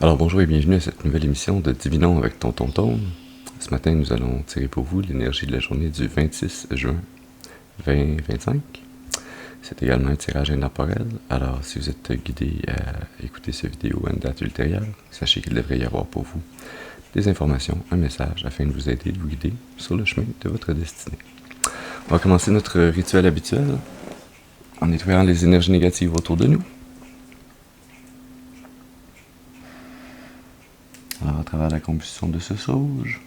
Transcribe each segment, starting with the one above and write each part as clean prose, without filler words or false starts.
Alors bonjour et bienvenue à cette nouvelle émission de Divinons avec Tonton Tone. Ce matin, nous allons tirer pour vous l'énergie de la journée du 26 juin 2025. C'est également un tirage intemporel, alors si vous êtes guidé à écouter cette vidéo à une date ultérieure, sachez qu'il devrait y avoir pour vous des informations, un message afin de vous aider, de vous guider sur le chemin de votre destinée. On va commencer notre rituel habituel en nettoyant les énergies négatives autour de nous. Alors, à travers la combustion de ce sauge,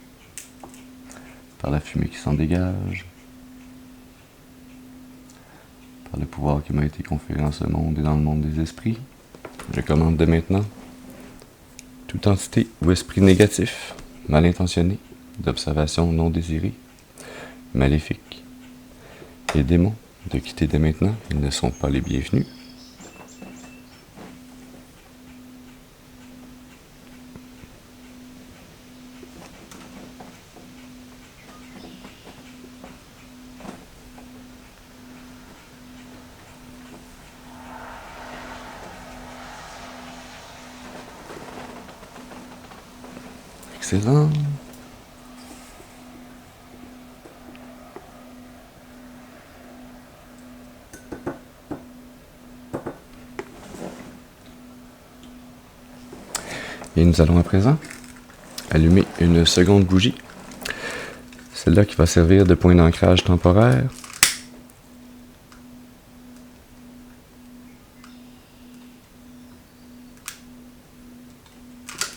par la fumée qui s'en dégage, par le pouvoir qui m'a été conféré dans ce monde et dans le monde des esprits, je commande dès maintenant toute entité ou esprit négatif, mal intentionné, d'observation non désirée, maléfique et démons de quitter dès maintenant, ils ne sont pas les bienvenus. Excellent. Et nous allons à présent allumer une seconde bougie. Celle-là qui va servir de point d'ancrage temporaire.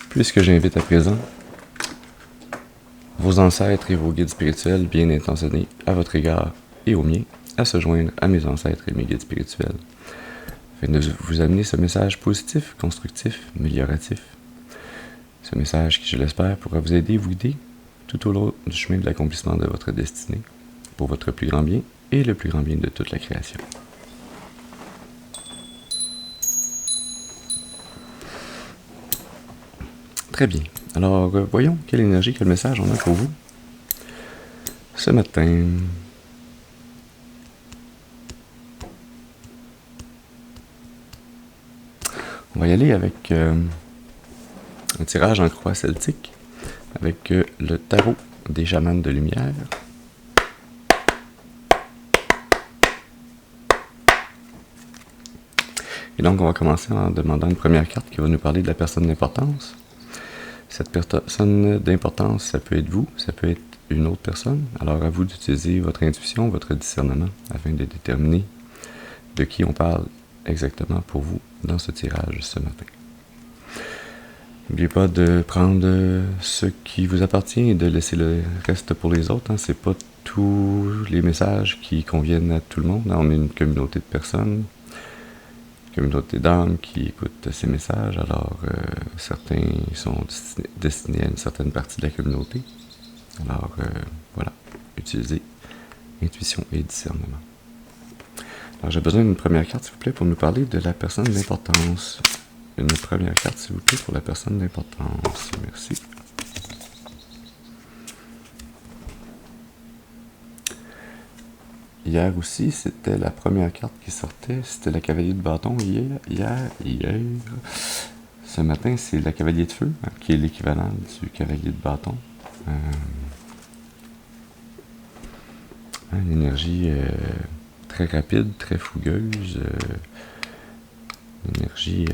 Puisque j'invite à présent vos ancêtres et vos guides spirituels bien intentionnés à votre égard et au mien à se joindre à mes ancêtres et mes guides spirituels afin de vous amener ce message positif, constructif, amélioratif. Ce message qui, je l'espère, pourra vous aider et vous guider tout au long du chemin de l'accomplissement de votre destinée pour votre plus grand bien et le plus grand bien de toute la création. Très bien. Alors, voyons quelle énergie, quel message on a pour vous ce matin. On va y aller avec un tirage en croix celtique, avec le tarot des chamans de lumière. Et donc, on va commencer en demandant une première carte qui va nous parler de la personne d'importance. Cette personne d'importance, ça peut être vous, ça peut être une autre personne. Alors, à vous d'utiliser votre intuition, votre discernement, afin de déterminer de qui on parle exactement pour vous dans ce tirage ce matin. N'oubliez pas de prendre ce qui vous appartient et de laisser le reste pour les autres. C'est pas tous les messages qui conviennent à tout le monde. On est une communauté de personnes, une communauté d'âmes qui écoutent ces messages. Alors, certains sont destinés à une certaine partie de la communauté. Alors, voilà, utilisez intuition et discernement. Alors, j'ai besoin d'une première carte, s'il vous plaît, pour nous parler de la personne d'importance. Une première carte, s'il vous plaît, pour la personne d'importance. Merci. Hier aussi, c'était la première carte qui sortait. C'était la cavalier de bâton hier. Ce matin, c'est la cavalier de feu, qui est l'équivalent du cavalier de bâton. Une énergie très rapide, très fougueuse. Une énergie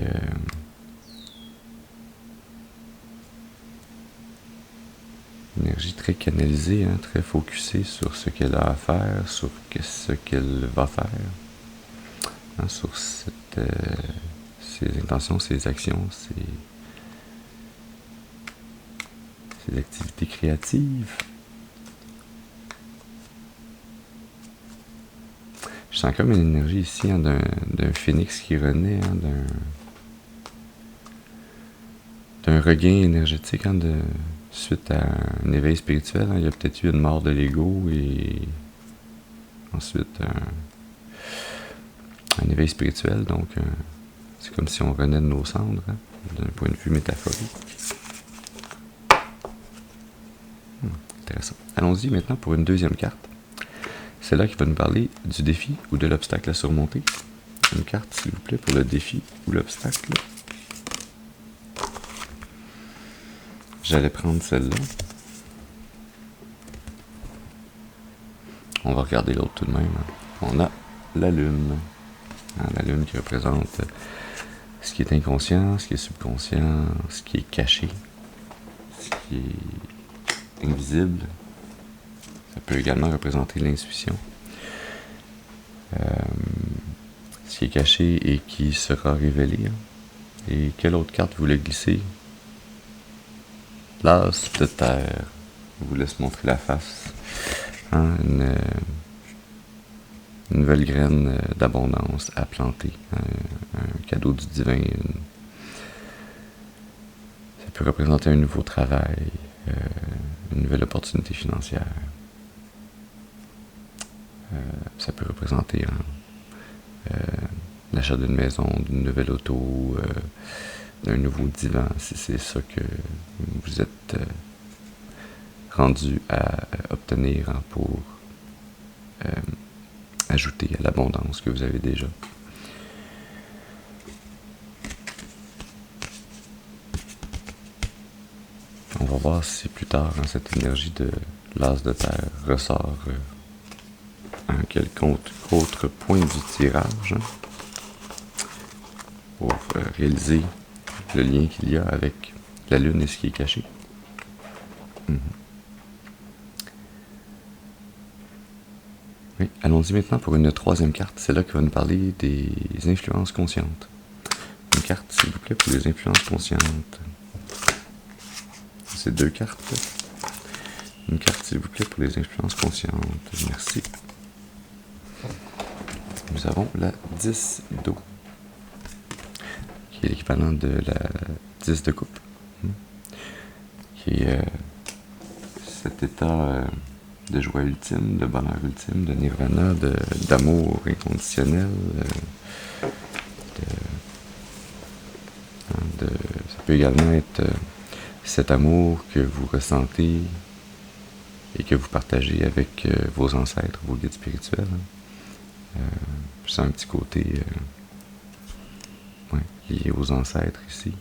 très canalisée, très focusée sur ce qu'elle a à faire, sur ce qu'elle va faire, sur ses intentions, ses actions, ses activités créatives. Je sens comme une énergie ici d'un phénix qui renaît, d'un regain énergétique suite à un éveil spirituel. Il y a peut-être eu une mort de l'ego et ensuite un éveil spirituel. Donc, c'est comme si on renaît de nos cendres, d'un point de vue métaphorique. Intéressant. Allons-y maintenant pour une deuxième carte. C'est là qui va nous parler du défi ou de l'obstacle à surmonter. Une carte, s'il vous plaît, pour le défi ou l'obstacle. J'allais prendre celle-là. On va regarder l'autre tout de même. On a la lune. La lune qui représente ce qui est inconscient, ce qui est subconscient, ce qui est caché, ce qui est invisible. Ça peut également représenter l'intuition. Ce qui est caché et qui sera révélé. Et quelle autre carte vous voulez glisser? L'as de terre. Je vous laisse montrer la face. Une nouvelle graine d'abondance à planter. Un cadeau du divin. Ça peut représenter un nouveau travail. Une nouvelle opportunité financière. Ça peut représenter l'achat d'une maison, d'une nouvelle auto, d'un nouveau divan, si c'est ça que vous êtes rendu à obtenir pour ajouter à l'abondance que vous avez déjà. On va voir si plus tard cette énergie de l'as de terre ressort un quelconque autre point du tirage pour réaliser le lien qu'il y a avec la lune et ce qui est caché. Oui, allons-y maintenant pour une troisième carte. C'est là qui va nous parler des influences conscientes. Une carte, s'il vous plaît, pour les influences conscientes. C'est 2 cartes. Une carte, s'il vous plaît, pour les influences conscientes. Merci. Nous avons la 10 d'eau, qui est l'équivalent de la 10 de coupe, qui est cet état de joie ultime, de bonheur ultime, de nirvana, d'amour inconditionnel. Ça peut également être cet amour que vous ressentez et que vous partagez avec vos ancêtres, vos guides spirituels. Je sens un petit côté lié aux ancêtres ici.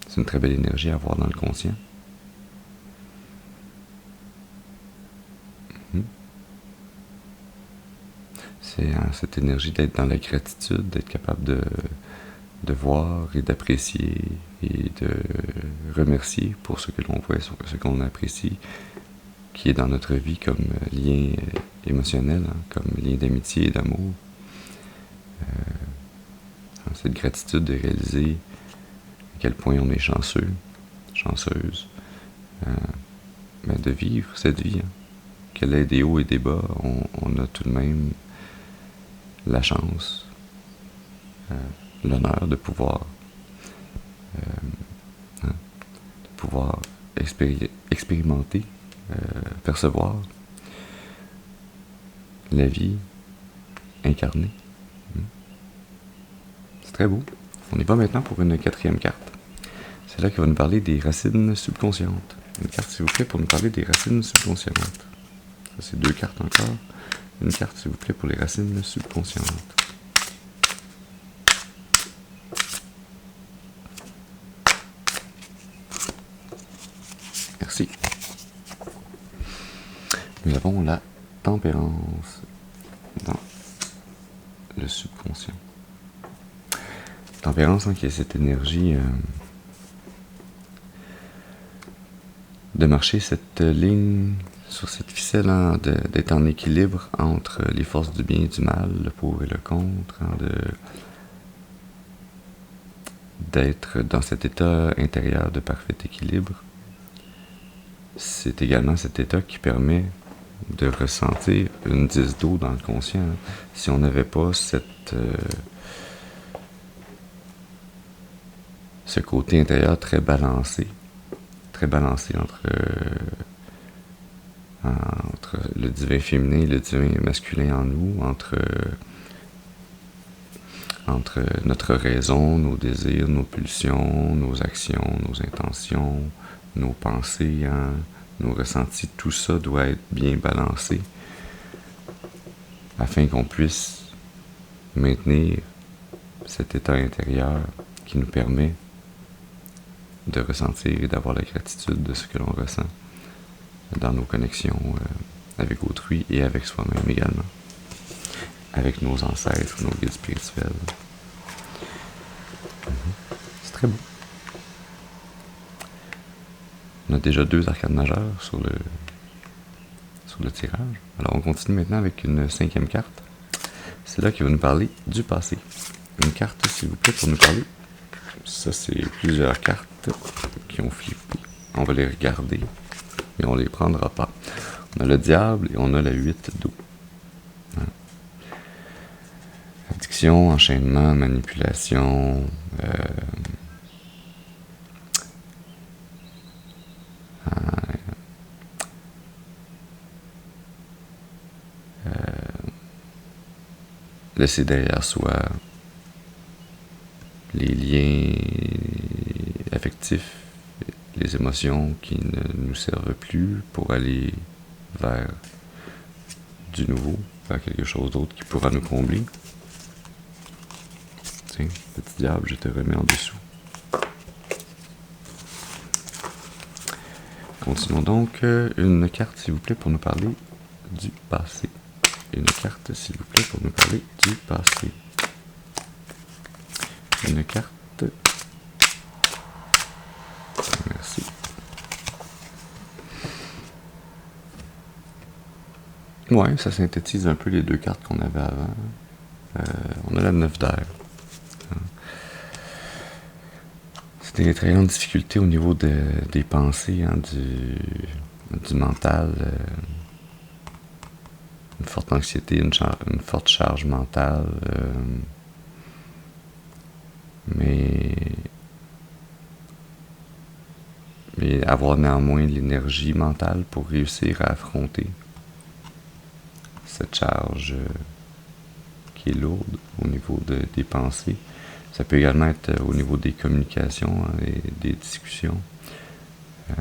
C'est une très belle énergie à avoir dans le conscient. C'est cette énergie d'être dans la gratitude, d'être capable de voir et d'apprécier et de remercier pour ce que l'on voit, ce qu'on apprécie, qui est dans notre vie comme lien émotionnel, comme lien d'amitié et d'amour. Cette gratitude de réaliser à quel point on est chanceux, chanceuse, de vivre cette vie. Qu'elle ait des hauts et des bas, on a tout de même la chance, l'honneur de pouvoir expérimenter, percevoir la vie incarnée. C'est très beau. On y va maintenant pour une 4e carte. C'est là qu'il va nous parler des racines subconscientes. Une carte, s'il vous plaît, pour nous parler des racines subconscientes. Ça, c'est 2 cartes encore. Une carte, s'il vous plaît, pour les racines subconscientes. Merci. Nous avons la tempérance dans le subconscient. Tempérance, qui est cette énergie de marcher cette ligne, sur cette ficelle, d'être en équilibre entre les forces du bien et du mal, le pour et le contre, d'être dans cet état intérieur de parfait équilibre. C'est également cet état qui permet de ressentir une 10 d'eau dans le conscient. Si on n'avait pas ce côté intérieur très balancé entre le divin féminin et le divin masculin en nous, entre notre raison, nos désirs, nos pulsions, nos actions, nos intentions, nos pensées, nos ressentis, tout ça doit être bien balancé afin qu'on puisse maintenir cet état intérieur qui nous permet de ressentir et d'avoir la gratitude de ce que l'on ressent dans nos connexions avec autrui et avec soi-même également, avec nos ancêtres, nos guides spirituels. C'est très beau. On a déjà 2 arcades majeures sur le tirage. Alors on continue maintenant avec une 5e carte. C'est là qui va nous parler du passé. Une carte, s'il vous plaît, pour nous parler. Ça, c'est plusieurs cartes qui ont flippé. On va les regarder, mais on les prendra pas. On a le diable et on a la 8 d'eau. Addiction, enchaînement, manipulation, laisser derrière soi les liens affectifs, les émotions qui ne nous servent plus pour aller vers du nouveau, vers quelque chose d'autre qui pourra nous combler. Tiens, petit diable, je te remets en dessous. Continuons donc. Une carte, s'il vous plaît, pour nous parler du passé. Une carte, s'il vous plaît, pour nous parler du passé. Une carte. Merci. Ouais, ça synthétise un peu les 2 cartes qu'on avait avant. On a la 9 d'air. C'est des très grandes difficultés au niveau des pensées, du mental. Une forte anxiété, une forte charge mentale. Mais avoir néanmoins l'énergie mentale pour réussir à affronter cette charge qui est lourde au niveau des pensées. Ça peut également être au niveau des communications et des discussions. À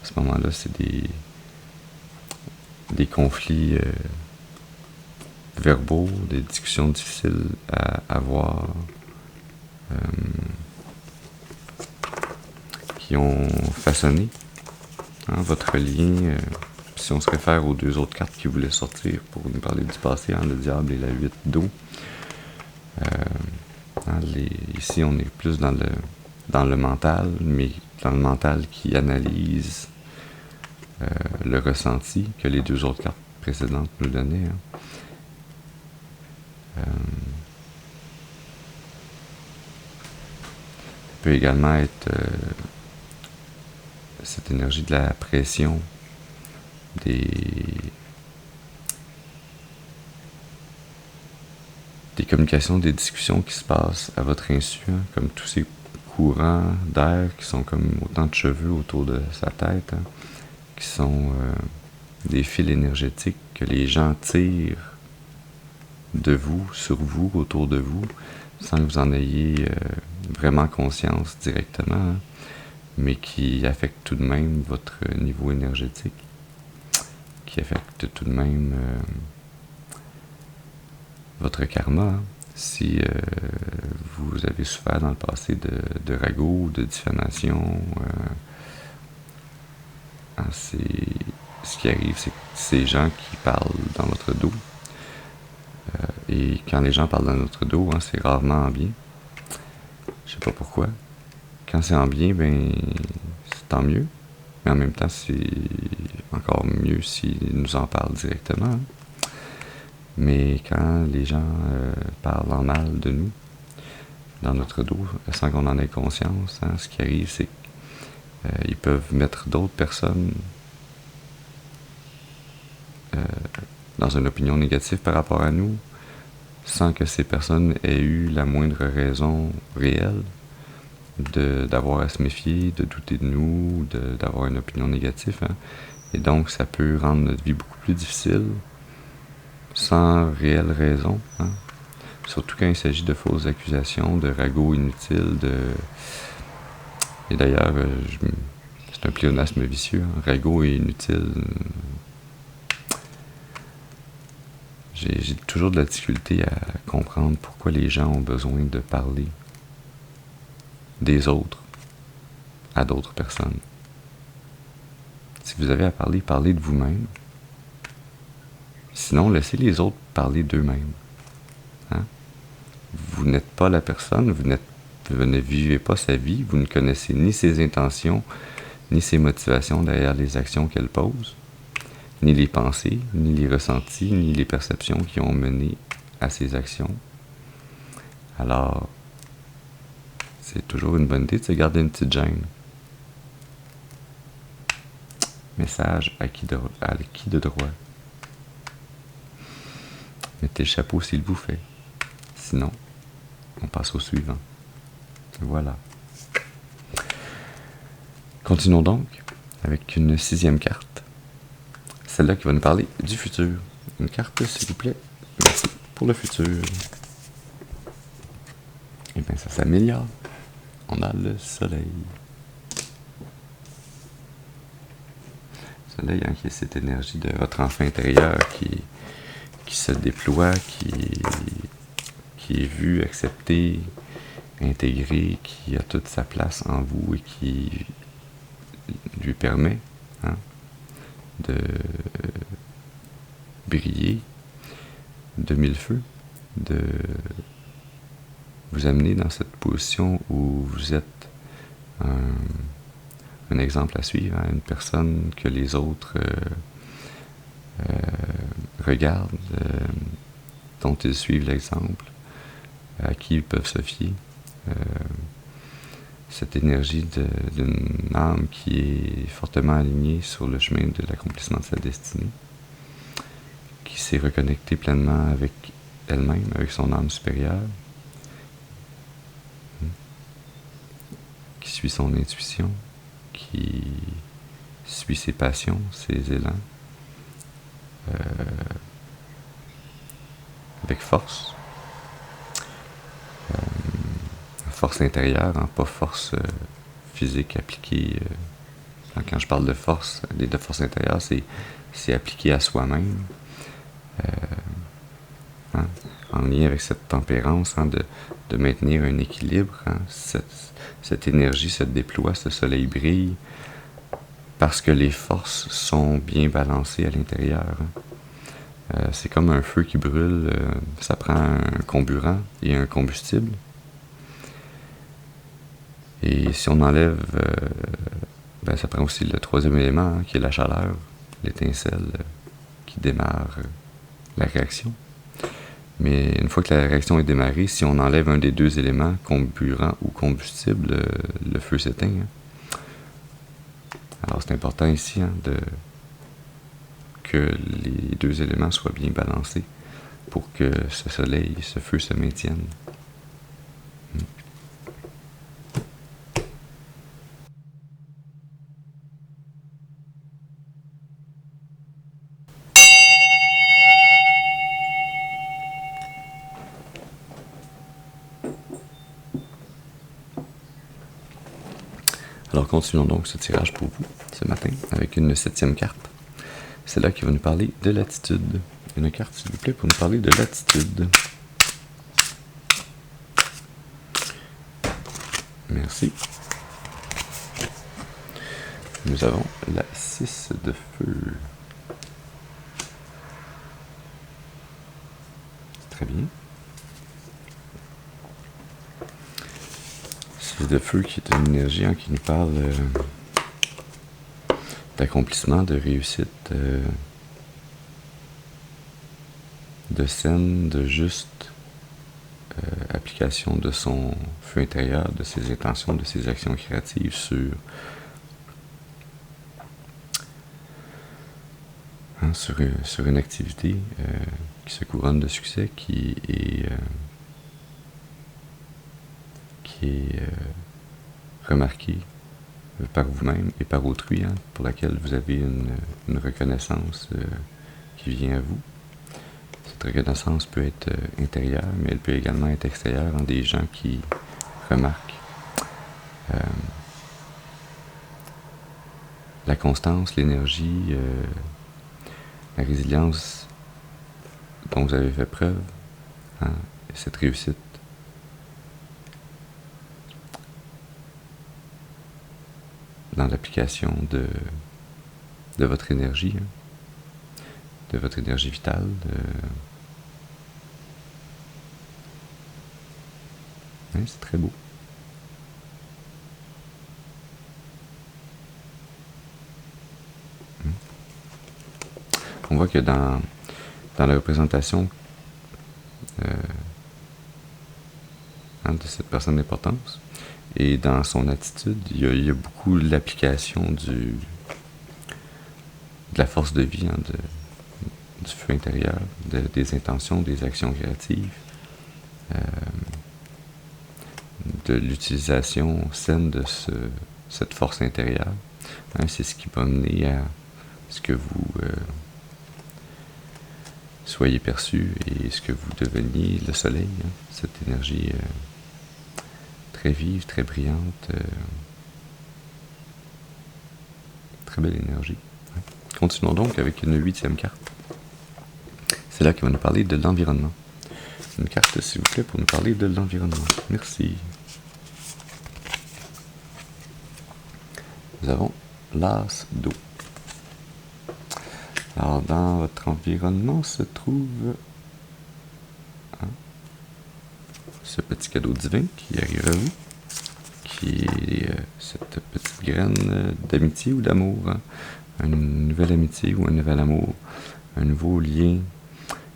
ce moment-là, c'est des conflits verbaux, des discussions difficiles à avoir, qui ont façonné votre lien. Si on se réfère aux 2 autres cartes qui voulaient sortir pour nous parler du passé, le diable et la 8 d'eau, ici on est plus dans le mental, mais dans le mental qui analyse le ressenti que les 2 autres cartes précédentes nous donnaient. Ça peut également être cette énergie de la pression, des communications, des discussions qui se passent à votre insu, comme tous ces courants d'air qui sont comme autant de cheveux autour de sa tête, qui sont des fils énergétiques que les gens tirent de vous, sur vous, autour de vous, sans que vous en ayez vraiment conscience directement, mais qui affectent tout de même votre niveau énergétique, qui affectent tout de même votre karma. Si vous avez souffert dans le passé de ragots, de diffamation, ce qui arrive, c'est que ces gens qui parlent dans votre dos, et quand les gens parlent dans notre dos, c'est rarement en bien. Je sais pas pourquoi. Quand c'est en bien, c'est tant mieux. Mais en même temps, c'est encore mieux s'ils nous en parlent directement. Mais quand les gens parlent en mal de nous, dans notre dos, sans qu'on en ait conscience, ce qui arrive, c'est qu'ils peuvent mettre d'autres personnes dans une opinion négative par rapport à nous, sans que ces personnes aient eu la moindre raison réelle d'avoir à se méfier, de douter de nous, d'avoir une opinion négative. Et donc, ça peut rendre notre vie beaucoup plus difficile, sans réelle raison. Surtout quand il s'agit de fausses accusations, de ragots inutiles, Et d'ailleurs, C'est un pléonasme vicieux, hein. Ragot est inutile. J'ai toujours de la difficulté à comprendre pourquoi les gens ont besoin de parler des autres à d'autres personnes. Si vous avez à parler, parlez de vous-même. Sinon, laissez les autres parler d'eux-mêmes. Hein? Vous n'êtes pas la personne, vous ne vivez pas sa vie, vous ne connaissez ni ses intentions, ni ses motivations derrière les actions qu'elle pose, ni les pensées, ni les ressentis, ni les perceptions qui ont mené à ces actions. Alors, c'est toujours une bonne idée de se garder une petite gêne. Message à qui de droit. Mettez le chapeau s'il vous fait. Sinon, on passe au suivant. Voilà. Continuons donc avec une 6e carte. Celle-là qui va nous parler du futur. Une carte, s'il vous plaît. Merci pour le futur. Et bien, ça s'améliore. On a le soleil. Le soleil, hein, qui est cette énergie de votre enfant intérieur qui se déploie, qui est vu, accepté, intégré, qui a toute sa place en vous et qui lui permet, hein, de briller de mille feux, de vous amener dans cette position où vous êtes un exemple à suivre, hein, une personne que les autres regardent, dont ils suivent l'exemple, à qui ils peuvent se fier. Cette énergie d'une âme qui est fortement alignée sur le chemin de l'accomplissement de sa destinée, qui s'est reconnectée pleinement avec elle-même, avec son âme supérieure, qui suit son intuition, qui suit ses passions, ses élans, avec force. Force intérieure, hein, pas force physique appliquée. Quand je parle de force, de force intérieure, c'est appliqué à soi-même, hein, en lien avec cette tempérance, hein, de maintenir un équilibre. Hein, cette énergie se déploie, ce soleil brille, parce que les forces sont bien balancées à l'intérieur. Hein. C'est comme un feu qui brûle, ça prend un comburant et un combustible. Et si on enlève, ça prend aussi le 3e élément, hein, qui est la chaleur, l'étincelle qui démarre la réaction. Mais une fois que la réaction est démarrée, si on enlève un des 2 éléments, comburant ou combustible, le feu s'éteint. Hein. Alors c'est important ici, hein, que les 2 éléments soient bien balancés pour que ce soleil, ce feu se maintienne. Alors continuons donc ce tirage pour vous ce matin avec une 7e carte. C'est là qui va nous parler de l'attitude. Une carte, s'il vous plaît, pour nous parler de l'attitude. Merci. Nous avons la 6 de feu. Très bien. 6 de feu qui est une énergie, hein, qui nous parle d'accomplissement, de réussite, de saine, de juste application de son feu intérieur, de ses intentions, de ses actions créatives sur une activité qui se couronne de succès, qui est remarquée par vous-même et par autrui, hein, pour laquelle vous avez une reconnaissance qui vient à vous. Cette reconnaissance peut être intérieure, mais elle peut également être extérieure, hein, des gens qui remarquent constance, l'énergie, la résilience dont vous avez fait preuve, hein, et cette réussite. Dans l'application de votre énergie, hein, de votre énergie vitale, ouais, c'est très beau. On voit que dans la représentation de cette personne d'importance et dans son attitude, il y a beaucoup l'application de la force de vie, hein, du feu intérieur, des intentions, des actions créatives, de l'utilisation saine de cette force intérieure. Hein, c'est ce qui va mener à ce que vous soyez perçu et ce que vous deveniez le soleil, hein, cette énergie très vive, très brillante, très belle énergie. Continuons donc avec une 8e carte. C'est là qui va nous parler de l'environnement. Une carte, s'il vous plaît, pour nous parler de l'environnement. Merci. Nous avons l'as d'eau. Alors, dans votre environnement se trouve ce petit cadeau divin qui arrive à vous, qui est cette petite graine d'amitié ou d'amour, hein, une nouvelle amitié ou un nouvel amour, un nouveau lien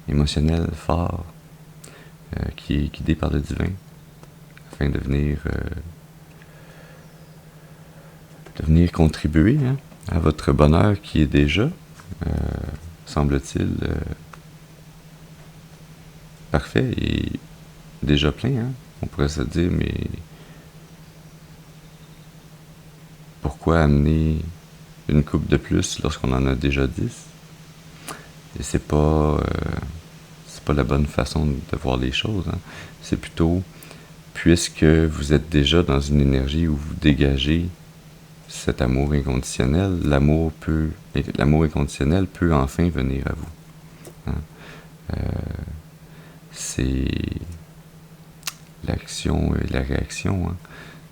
émotionnel fort qui est guidé par le divin afin de venir contribuer, hein, à votre bonheur qui est déjà, semble-t-il, parfait et déjà plein, hein. On pourrait se dire, mais pourquoi amener une coupe de plus lorsqu'on en a déjà 10? Et c'est pas la bonne façon de voir les choses, hein. C'est plutôt, puisque vous êtes déjà dans une énergie où vous dégagez cet amour inconditionnel, l'amour inconditionnel peut enfin venir à vous, hein. C'est l'action et la réaction, hein,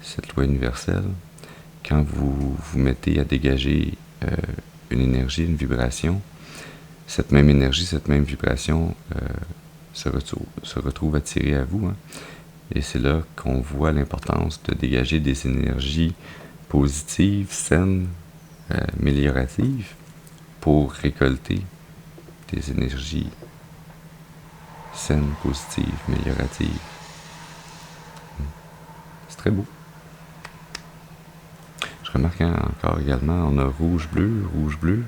cette loi universelle. Quand vous vous mettez à dégager une énergie, une vibration, cette même énergie, cette même vibration se retrouve attirée à vous, hein. Et c'est là qu'on voit l'importance de dégager des énergies positives, saines, amélioratives, pour récolter des énergies saines, positives, amélioratives. C'est très beau. Je remarque encore également, on a rouge-bleu, rouge-bleu.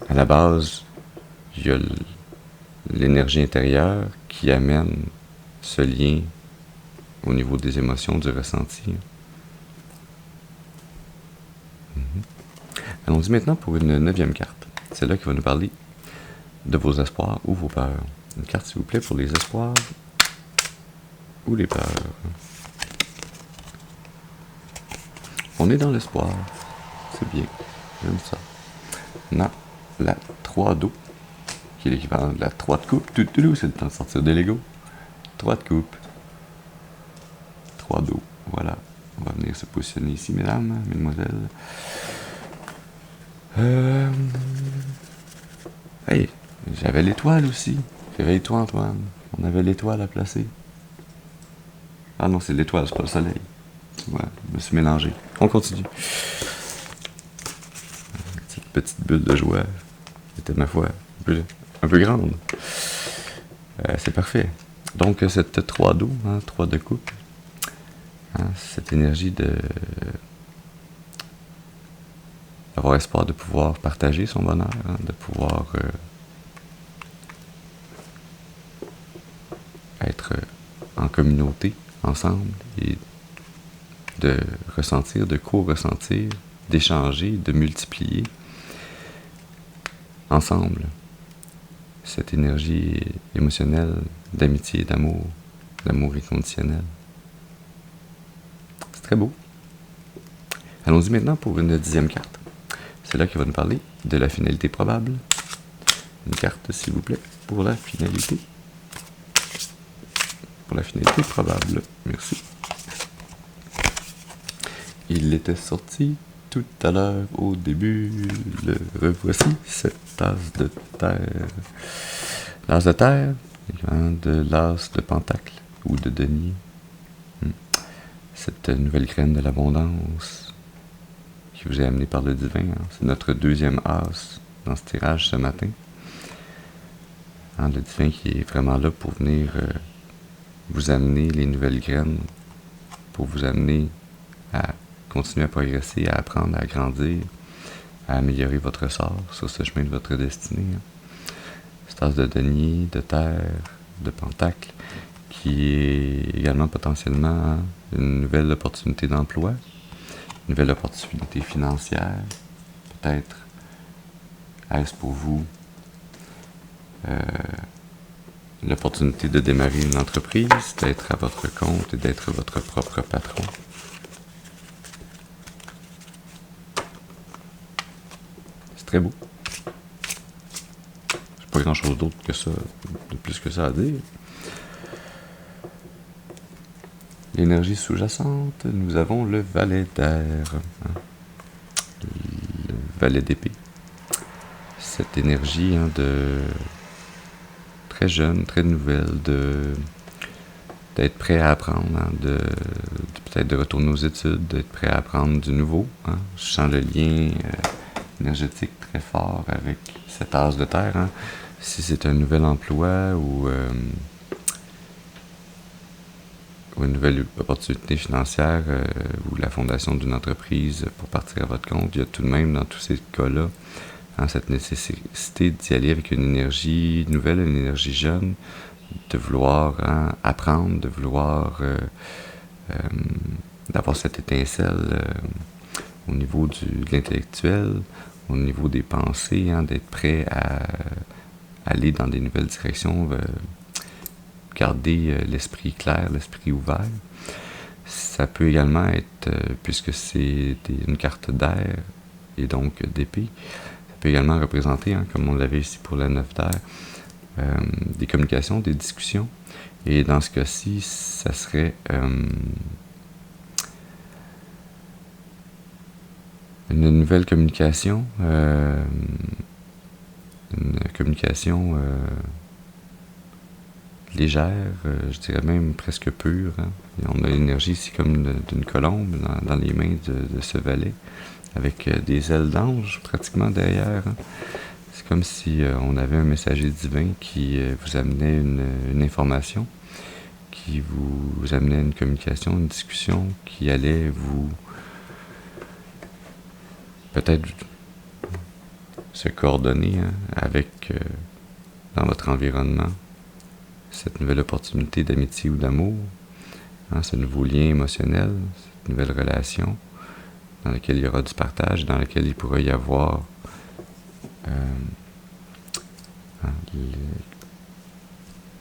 À la base, il y a l'énergie intérieure qui amène ce lien au niveau des émotions, du ressenti. Allons-y maintenant pour une 9e carte. C'est là qui va nous parler de vos espoirs ou vos peurs. Une carte, s'il vous plaît, pour les espoirs ou les peurs. On est dans l'espoir. C'est bien. J'aime ça. On a la 3 d'eau, qui est l'équivalent de la 3 de coupe. C'est le temps de sortir des Legos. 3 de coupe. 3 d'eau. Voilà. On va venir se positionner ici, mesdames, mesdemoiselles. Hey, j'avais l'étoile aussi. Réveille-toi, Antoine. On avait l'étoile à placer. Ah non, c'est l'étoile, c'est pas le soleil. Ouais, je me suis mélangé. On continue. Cette petite bulle de joie était, ma foi, un peu grande. C'est parfait. Donc, cette 3 d'eau, hein, 3 de coupe, hein, cette énergie d'avoir espoir de pouvoir partager son bonheur, hein, de pouvoir être en communauté, ensemble, et de ressentir, de co-ressentir, d'échanger, de multiplier ensemble cette énergie émotionnelle d'amitié, d'amour inconditionnel. Très beau. Allons-y maintenant pour une 10e carte. C'est là qui va nous parler de la finalité probable. Une carte, s'il vous plaît, pour la finalité. Pour la finalité probable. Merci. Il était sorti tout à l'heure au début. Le revoici, cette tasse de terre. L'as de terre, de l'as de pentacle ou de denier. Cette nouvelle graine de l'abondance qui vous est amenée par le divin. C'est notre 2e as dans ce tirage ce matin. Le divin qui est vraiment là pour venir vous amener les nouvelles graines, pour vous amener à continuer à progresser, à apprendre, à grandir, à améliorer votre sort sur ce chemin de votre destinée. Cette as de denier, de terre, de pentacle, qui est également potentiellement une nouvelle opportunité d'emploi, une nouvelle opportunité financière, peut-être est-ce pour vous l'opportunité de démarrer une entreprise, d'être à votre compte et d'être votre propre patron. C'est très beau. J'ai pas grand chose d'autre que ça, de plus que ça à dire. L'énergie sous-jacente, nous avons le valet d'air, le valet d'épée. Cette énergie de très jeune, très nouvelle, d'être prêt à apprendre, peut-être de retourner aux études, d'être prêt à apprendre du nouveau. Je sens le lien énergétique très fort avec cette as de terre. Si c'est un nouvel emploi ou une nouvelle opportunité financière ou la fondation d'une entreprise pour partir à votre compte, il y a tout de même dans tous ces cas-là cette nécessité d'y aller avec une énergie nouvelle, une énergie jeune, de vouloir apprendre, de vouloir d'avoir cette étincelle au niveau de l'intellectuel, au niveau des pensées, d'être prêt à aller dans des nouvelles directions, garder l'esprit clair, l'esprit ouvert. Ça peut également être, puisque c'est une carte d'air et donc d'épée, ça peut également représenter, comme on l'avait ici pour la 9 d'air, des communications, des discussions. Et dans ce cas-ci, ça serait une nouvelle communication, une communication légère, je dirais même presque pure. Et on a l'énergie ici comme d'une colombe dans les mains de ce valet, avec des ailes d'ange pratiquement derrière. C'est comme si on avait un messager divin qui vous amenait une information, qui vous amenait une communication, une discussion, qui allait vous peut-être se coordonner avec dans votre environnement cette nouvelle opportunité d'amitié ou d'amour, ce nouveau lien émotionnel, cette nouvelle relation dans laquelle il y aura du partage, dans laquelle il pourra y avoir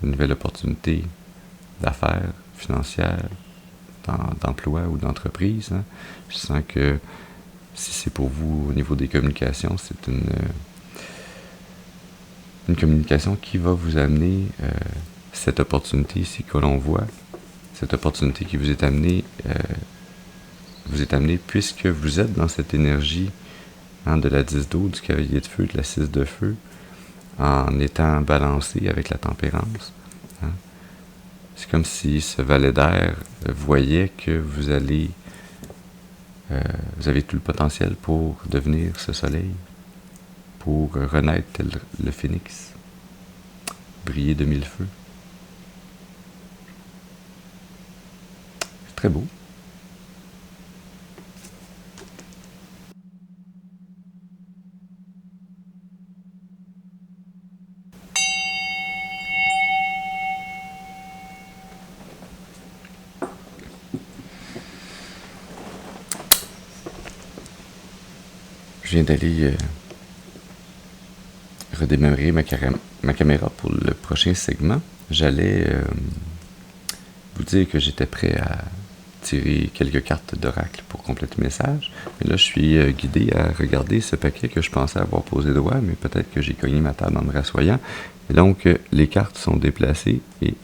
une nouvelle opportunité d'affaires financières, d'emploi ou d'entreprise. Je sens que si c'est pour vous au niveau des communications, c'est une communication qui va vous amener cette opportunité ici que l'on voit, cette opportunité qui vous est amenée puisque vous êtes dans cette énergie de la 10 d'eau, du cavalier de feu, de la 6 de feu, en étant balancé avec la tempérance. C'est comme si ce valet d'air voyait que vous avez tout le potentiel pour devenir ce soleil, pour renaître tel le phénix, briller de 1000 feux. C'est très beau. Je viens d'aller redémarrer ma caméra pour le prochain segment. J'allais vous dire que j'étais prêt tirer quelques cartes d'oracle pour compléter le message. Mais là, je suis guidé à regarder ce paquet que je pensais avoir posé droit, mais peut-être que j'ai cogné ma table en me rassoyant. Et donc, les cartes sont déplacées et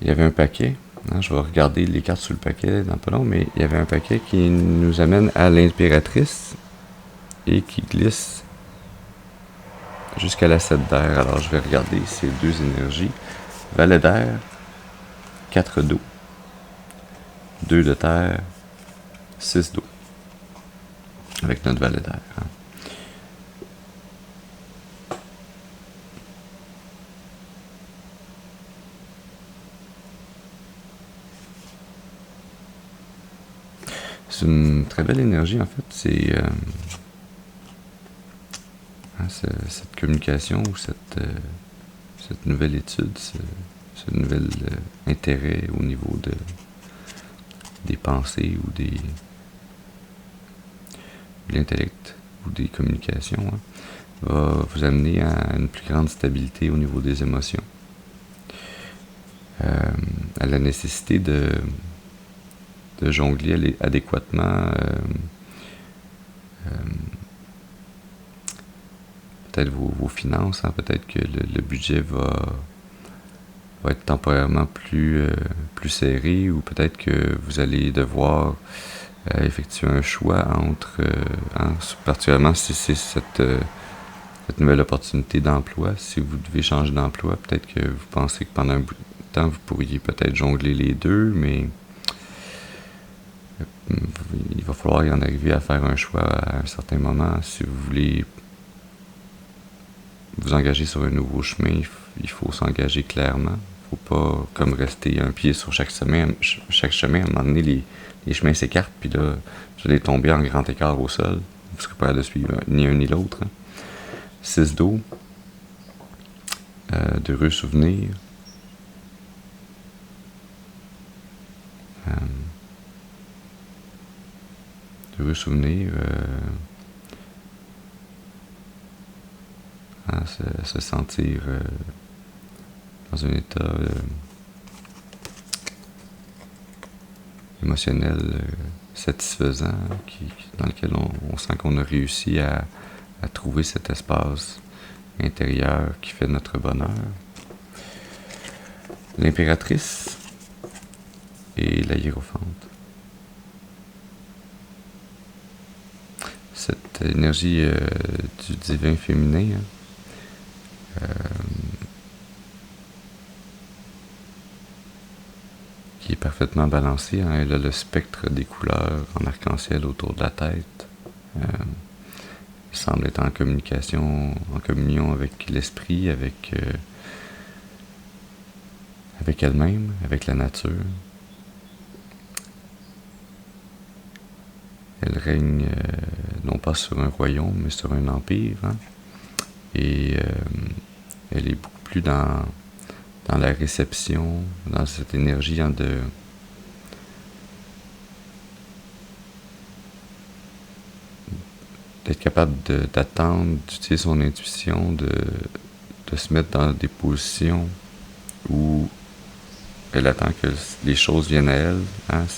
il y avait un paquet. Je vais regarder les cartes sur le paquet dans pas long, mais il y avait un paquet qui nous amène à l'impératrice et qui glisse jusqu'à la 7 d'air. Alors, je vais regarder ces deux énergies. Valet d'air, 4 d'eau, 2 de terre, 6 d'eau. Avec notre valet d'air. C'est une très belle énergie, en fait. C'est cette communication ou cette nouvelle étude, ce nouvel intérêt au niveau des pensées ou de l'intellect ou des communications, va vous amener à une plus grande stabilité au niveau des émotions. À la nécessité de jongler adéquatement peut-être vos finances, peut-être que le budget va être temporairement plus serré, ou peut-être que vous allez devoir effectuer un choix entre, particulièrement si c'est cette nouvelle opportunité d'emploi. Si vous devez changer d'emploi, peut-être que vous pensez que pendant un bout de temps, vous pourriez peut-être jongler les deux, mais il va falloir y en arriver à faire un choix à un certain moment. Si vous voulez vous engager sur un nouveau chemin, il faut s'engager clairement. Il ne faut pas comme rester un pied sur chaque chemin. À un moment donné, les chemins s'écartent, puis là, vous allez tomber en grand écart au sol. Vous ne serez pas capable de suivre ni un ni l'autre. 6 d'eau, d'heureux souvenirs. D'heureux souvenirs. Se sentir dans un état émotionnel satisfaisant, dans lequel on sent qu'on a réussi à trouver cet espace intérieur qui fait notre bonheur. L'impératrice et la hiérophante. Cette énergie du divin féminin, qui est parfaitement balancée. Elle a le spectre des couleurs en arc-en-ciel autour de la tête. Elle semble être en communion avec l'esprit, avec elle-même, avec la nature. Elle règne non pas sur un royaume, mais sur un empire. Et elle est beaucoup plus dans la réception, dans cette énergie d'être capable d'attendre, d'utiliser son intuition, de se mettre dans des positions où elle attend que les choses viennent à elle.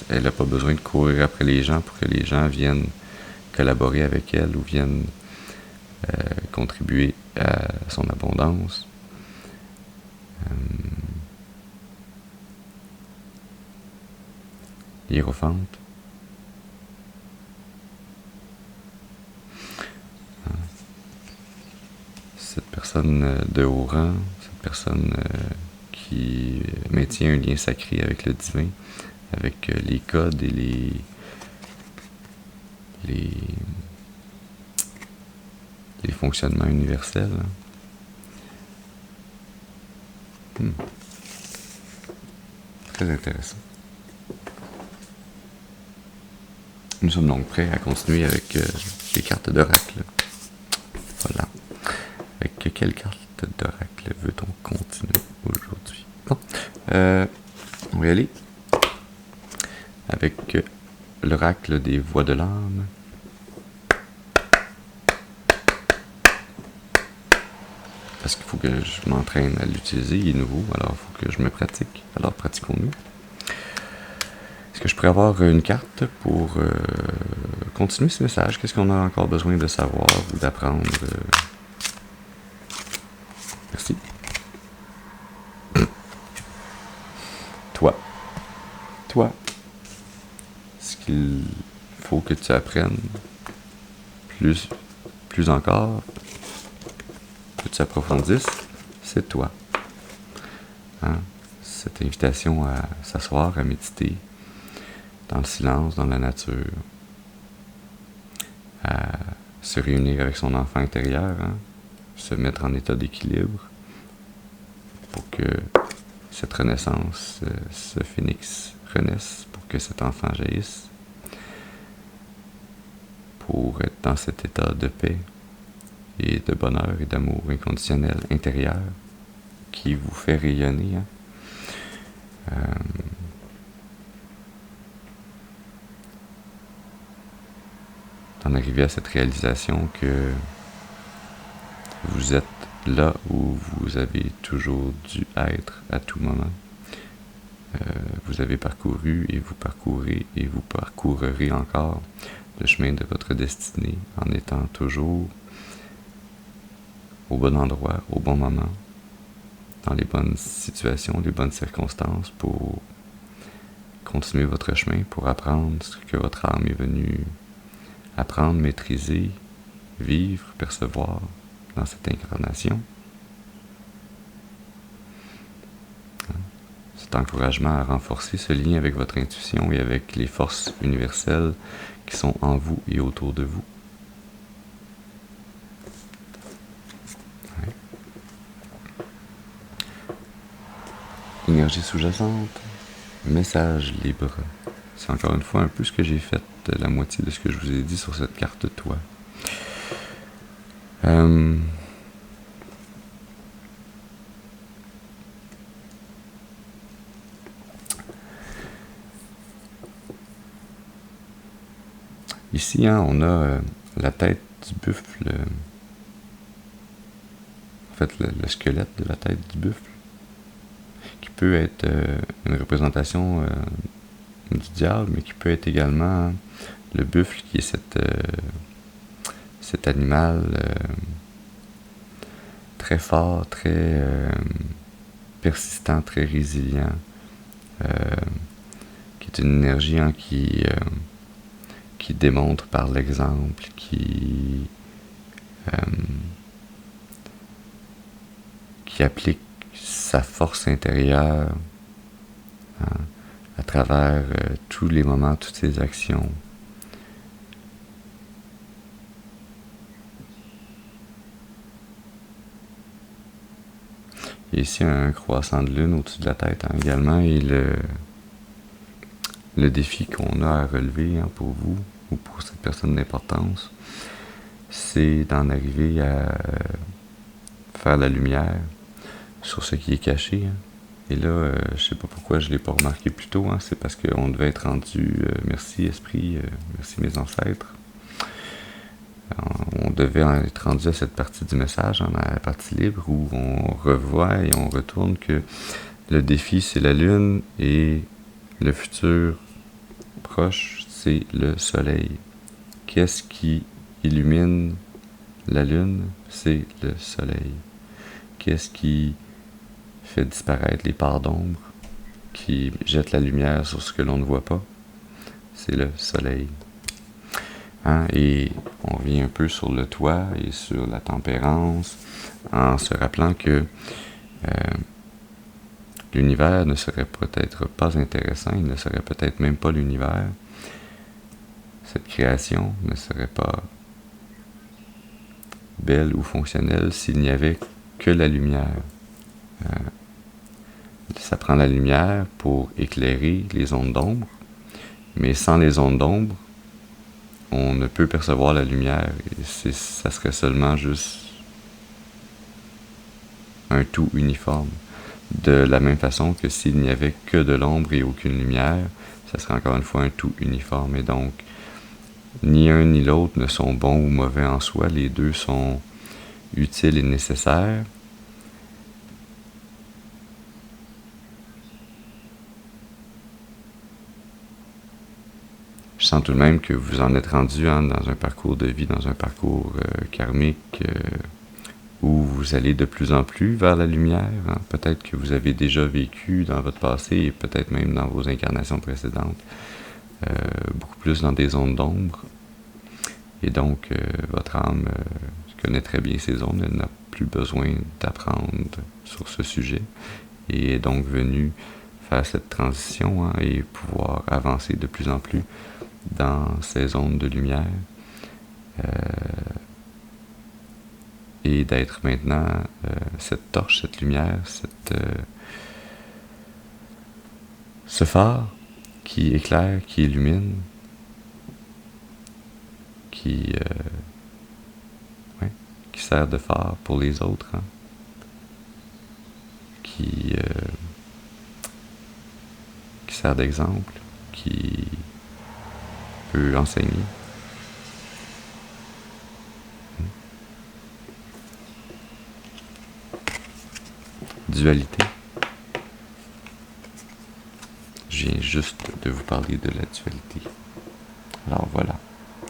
Elle n'a pas besoin de courir après les gens pour que les gens viennent collaborer avec elle ou viennent contribuer à son abondance. Hiérophante. Cette personne de haut rang, cette personne qui maintient un lien sacré avec le divin, avec les codes et les fonctionnements universels. Très intéressant. Nous sommes donc prêts à continuer avec les cartes d'oracle. Voilà. Avec quelle carte d'oracle veut-on continuer aujourd'hui? Bon. On va y aller avec l'oracle des voix de l'âme. Parce qu'il faut que je m'entraîne à l'utiliser, il est nouveau, alors il faut que je me pratique. Alors pratiquons-nous. que je pourrais avoir une carte pour continuer ce message? Qu'est-ce qu'on a encore besoin de savoir ou d'apprendre? Merci. Toi. Toi. Ce qu'il faut que tu apprennes plus encore, que tu approfondisses, c'est toi. Hein? Cette invitation à s'asseoir, à méditer, dans le silence, dans la nature, à se réunir avec son enfant intérieur, hein? Se mettre en état d'équilibre pour que cette renaissance, ce phénix renaisse, pour que cet enfant jaillisse, pour être dans cet état de paix et de bonheur et d'amour inconditionnel intérieur qui vous fait rayonner. Hein? D'en arriver à cette réalisation que vous êtes là où vous avez toujours dû être à tout moment. Vous avez parcouru et vous parcourez et vous parcourrez encore le chemin de votre destinée en étant toujours au bon endroit, au bon moment, dans les bonnes situations, les bonnes circonstances pour continuer votre chemin, pour apprendre ce que votre âme est venue apprendre, maîtriser, vivre, percevoir dans cette incarnation. Cet encouragement à renforcer ce lien avec votre intuition et avec les forces universelles qui sont en vous et autour de vous. Ouais. Énergie sous-jacente, message libre. C'est encore une fois un peu ce que j'ai fait, la moitié de ce que je vous ai dit sur cette carte toi. Ici, hein, on a la tête du buffle, en fait le squelette de la tête du buffle, qui peut être une représentation du diable, mais qui peut être également le buffle qui est cet animal très fort, très persistant, très résilient, qui est une énergie hein, qui démontre par l'exemple, qui applique sa force intérieure hein, à travers tous les moments, toutes ses actions. Il y a ici un croissant de lune au-dessus de la tête hein, également, et le défi qu'on a à relever hein, pour vous ou pour cette personne d'importance, c'est d'en arriver à faire la lumière sur ce qui est caché. Hein. Et là, je sais pas pourquoi je l'ai pas remarqué plus tôt, hein, c'est parce qu'on devait être rendu, merci esprit, merci mes ancêtres, on devait être rendu à cette partie du message, hein, à la partie libre, où on revoit et on retourne que le défi c'est la lune et le futur proche c'est le soleil. Qu'est-ce qui illumine la lune? C'est le soleil. Qu'est-ce qui fait disparaître les parts d'ombre, qui jette la lumière sur ce que l'on ne voit pas? C'est le soleil. Hein? Et on revient un peu sur le toit et sur la tempérance, en se rappelant que l'univers ne serait peut-être pas intéressant, il ne serait peut-être même pas l'univers. Cette création ne serait pas belle ou fonctionnelle s'il n'y avait que la lumière. Ça prend la lumière pour éclairer les ondes d'ombre, mais sans les ondes d'ombre, on ne peut percevoir la lumière. Et ça serait seulement juste un tout uniforme. De la même façon que s'il n'y avait que de l'ombre et aucune lumière, ça serait encore une fois un tout uniforme. Et donc, ni un ni l'autre ne sont bons ou mauvais en soi, les deux sont utiles et nécessaires. je sens tout de même que vous en êtes rendu dans un parcours de vie, dans un parcours karmique où vous allez de plus en plus vers la lumière. Peut-être que vous avez déjà vécu dans votre passé et peut-être même dans vos incarnations précédentes, beaucoup plus dans des zones d'ombre. Et donc, votre âme connaît très bien ces zones, elle n'a plus besoin d'apprendre sur ce sujet et est donc venue faire cette transition et pouvoir avancer de plus en plus dans ces zones de lumière et d'être maintenant cette torche, cette lumière, ce phare qui éclaire, qui illumine, qui sert de phare pour les autres, qui sert d'exemple, qui peut enseigner. Dualité. Je viens juste de vous parler de la dualité. Alors voilà,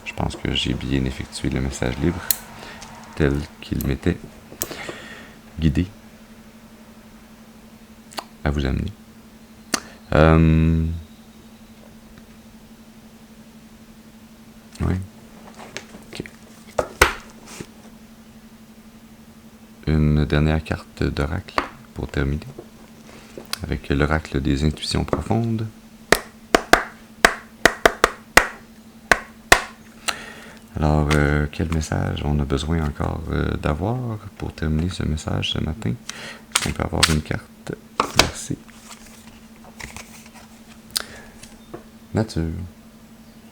je pense que j'ai bien effectué le message libre tel qu'il m'était guidé à vous amener. Oui. Okay. Une dernière carte d'oracle pour terminer, avec l'oracle des intuitions profondes. Alors, quel message on a besoin encore d'avoir pour terminer ce message ce matin? Est-ce qu'on peut avoir une carte? Merci. Nature.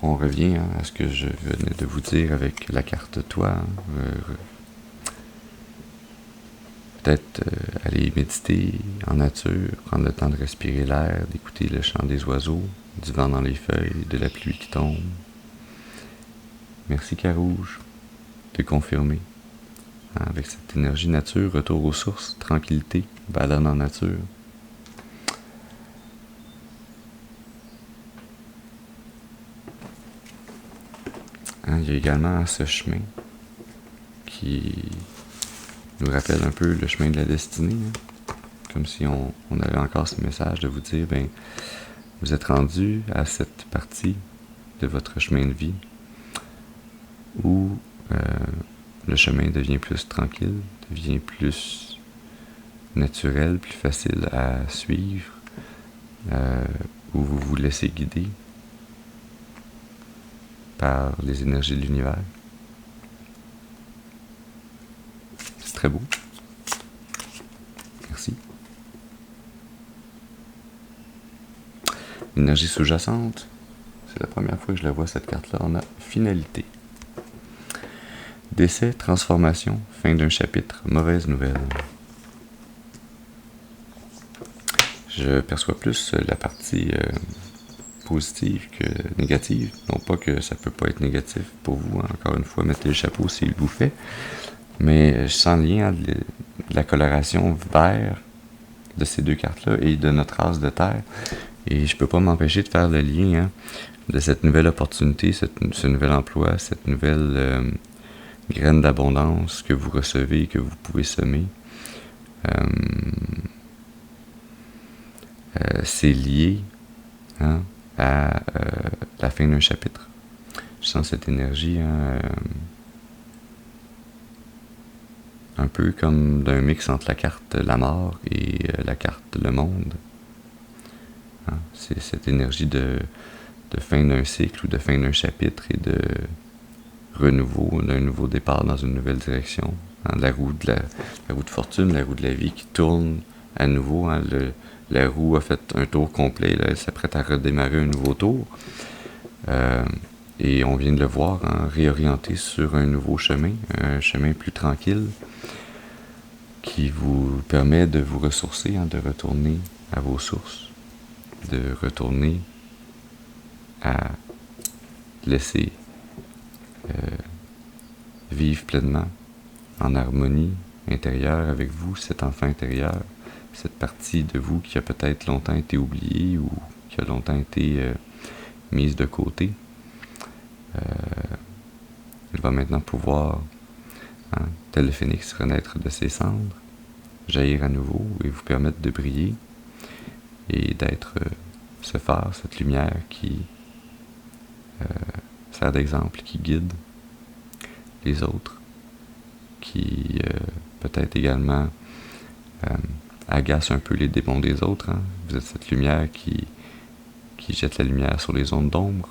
On revient à ce que je venais de vous dire avec la carte Toi. Peut-être aller méditer en nature, prendre le temps de respirer l'air, d'écouter le chant des oiseaux, du vent dans les feuilles, de la pluie qui tombe. Merci Carouge de confirmer. Avec cette énergie nature, retour aux sources, tranquillité, balade en nature. Il y a également ce chemin qui nous rappelle un peu le chemin de la destinée. Comme si on avait encore ce message de vous dire, vous êtes rendu à cette partie de votre chemin de vie où le chemin devient plus tranquille, devient plus naturel, plus facile à suivre, où vous vous laissez guider par les énergies de l'univers. C'est très beau. Merci. L'énergie sous-jacente, c'est la première fois que je la vois cette carte-là. On a finalité. Décès, transformation, fin d'un chapitre, mauvaise nouvelle. Je perçois plus la partie positive que négative. Non pas que ça peut pas être négatif pour vous. Encore une fois, mettez le chapeau s'il vous fait. Mais je sens le lien de la coloration vert de ces deux cartes-là et de notre race de terre. Et je peux pas m'empêcher de faire le lien de cette nouvelle opportunité, ce nouvel emploi, cette nouvelle graine d'abondance que vous recevez, que vous pouvez semer. C'est lié à la fin d'un chapitre. Je sens cette énergie un peu comme d'un mix entre la carte la mort et la carte le monde. C'est cette énergie de fin d'un cycle ou de fin d'un chapitre et de renouveau, d'un nouveau départ dans une nouvelle direction. La roue de fortune, la roue de la vie qui tourne à nouveau. La roue a fait un tour complet, là, elle s'apprête à redémarrer un nouveau tour. Et on vient de le voir, réorienter sur un nouveau chemin, un chemin plus tranquille, qui vous permet de vous ressourcer, de retourner à vos sources, de retourner à laisser vivre pleinement, en harmonie intérieure avec vous, cet enfant intérieur, cette partie de vous qui a peut-être longtemps été oubliée ou qui a longtemps été mise de côté. Il va maintenant pouvoir, tel le phénix, renaître de ses cendres, jaillir à nouveau et vous permettre de briller et d'être ce phare, cette lumière qui sert d'exemple, qui guide les autres, qui peut-être également agace un peu les démons des autres. Vous êtes cette lumière qui jette la lumière sur les zones d'ombre.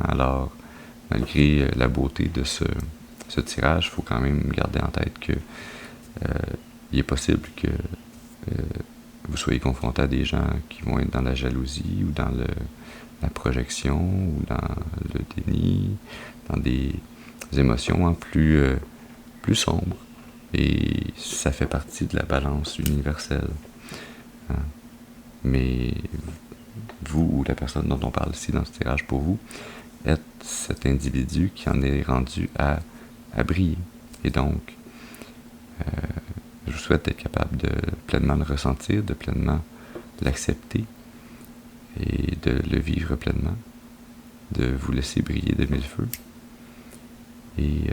Alors, malgré la beauté de ce tirage, il faut quand même garder en tête que il est possible que vous soyez confronté à des gens qui vont être dans la jalousie ou dans la projection ou dans le déni, dans des émotions plus sombres. Et ça fait partie de la balance universelle. Mais vous ou la personne dont on parle ici dans ce tirage pour vous, êtes cet individu qui en est rendu à briller. Et donc, je vous souhaite d'être capable de pleinement le ressentir, de pleinement l'accepter et de le vivre pleinement, de vous laisser briller de mille feux et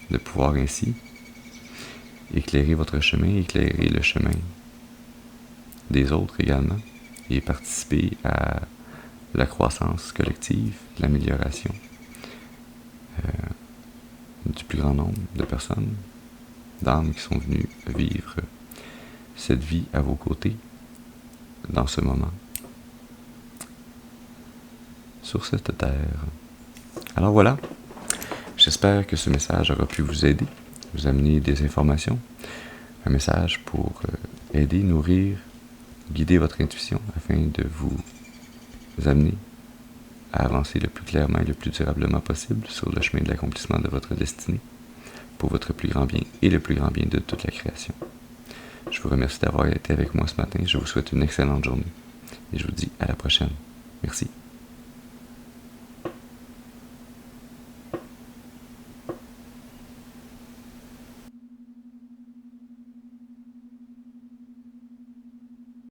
de pouvoir ainsi éclairer votre chemin, éclairer le chemin des autres également et participer à la croissance collective, l'amélioration du plus grand nombre de personnes, d'âmes qui sont venues vivre cette vie à vos côtés dans ce moment sur cette terre. Alors voilà, j'espère que ce message aura pu vous aider, vous amener des informations, un message pour aider, nourrir, guider votre intuition afin de vous amener à avancer le plus clairement et le plus durablement possible sur le chemin de l'accomplissement de votre destinée pour votre plus grand bien et le plus grand bien de toute la création. Je vous remercie d'avoir été avec moi ce matin. Je vous souhaite une excellente journée et je vous dis à la prochaine. Merci.